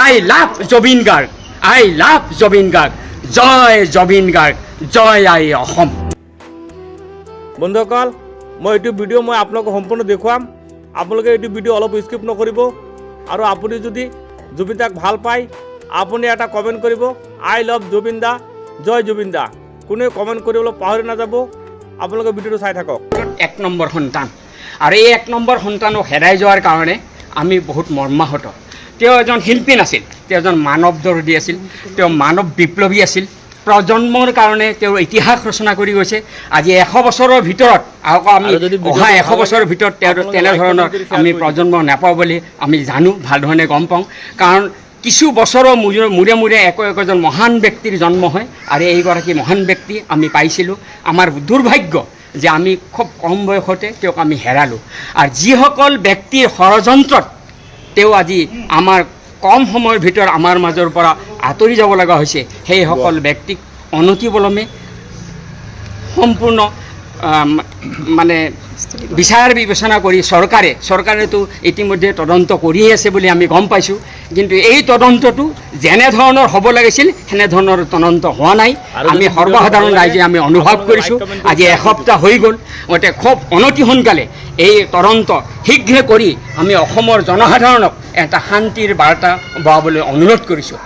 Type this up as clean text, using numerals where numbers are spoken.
I love Zubeen Garg, I love Zubeen Garg, জয় জুবিন গাৰ্গ, জয় আই অসম। বন্ধুসকল, মই এইটো ভিডিঅ' মই আপোনালোকক সম্পূৰ্ণ দেখুৱাম। আপোনালোকে এইটো ভিডিঅ' অলপ স্কিপ নকৰিব। আৰু আপুনি যদি জুবিন দাক ভাল পায়, আপুনি এটা কমেণ্ট কৰিব, আই লাভ জুবিন দা, জয় জুবিন দা। কোনে কমেণ্ট কৰিবলৈ পাহৰি নাযাব। আপোনালোকে ভিডিঅ'টো চাই থাকক। এক নম্বৰ সন্তান, আৰু এই এক নম্বৰ সন্তানক হেৰাই যোৱাৰ কাৰণে আমি বহুত মৰ্মাহত। তেওঁ এজন শিল্পী নাছিল, তেওঁ এজন মানৱ দৰ্দী আছিল, তেওঁ মানৱ বিপ্লৱী আছিল। প্ৰজন্মৰ কাৰণে তেওঁৰ ইতিহাস ৰচনা কৰি গৈছে। আজি 100 বছৰৰ ভিতৰত আকৌ আমি অহা 100 বছৰৰ ভিতৰত তেওঁ তেনেধৰণৰ আমি প্ৰজন্ম নাপাওঁ বুলি আমি জানো, ভাল ধৰণে গম পাওঁ। কাৰণ কিছু বছৰৰ মূৰে মূৰে একোজন মহান ব্যক্তিৰ জন্ম হয়, আৰু এইগৰাকী মহান ব্যক্তি আমি পাইছিলোঁ। আমাৰ দুৰ্ভাগ্য যে আমি খুব কম বয়সতে তেওঁক আমি হেৰালোঁ। আৰু যিসকল ব্যক্তিৰ ষড়যন্ত্ৰত তেওঁ আজি আমাৰ কম সময়ৰ ভিতৰত আমাৰ মাজৰ পৰা আঁতৰি যাব লগা হৈছে, সেইসকল ব্যক্তিক অনতিপলমে সম্পূৰ্ণ মানে বিচাৰ বিবেচনা কৰি চৰকাৰেতো ইতিমধ্যে তদন্ত কৰিয়ে আছে বুলি আমি গম পাইছোঁ। কিন্তু এই তদন্তটো যেনেধৰণৰ হ'ব লাগিছিল সেনেধৰণৰ তদন্ত হোৱা নাই। আমি সৰ্বসাধাৰণ ৰাইজে আমি অনুভৱ কৰিছোঁ। আজি এসপ্তাহ হৈ গ'ল, গতিকে খুব অনতি সোনকালে এই তদন্ত শীঘ্ৰে কৰি আমি অসমৰ জনসাধাৰণক এটা শান্তিৰ বাৰ্তা বঢ়াবলৈ অনুৰোধ কৰিছোঁ।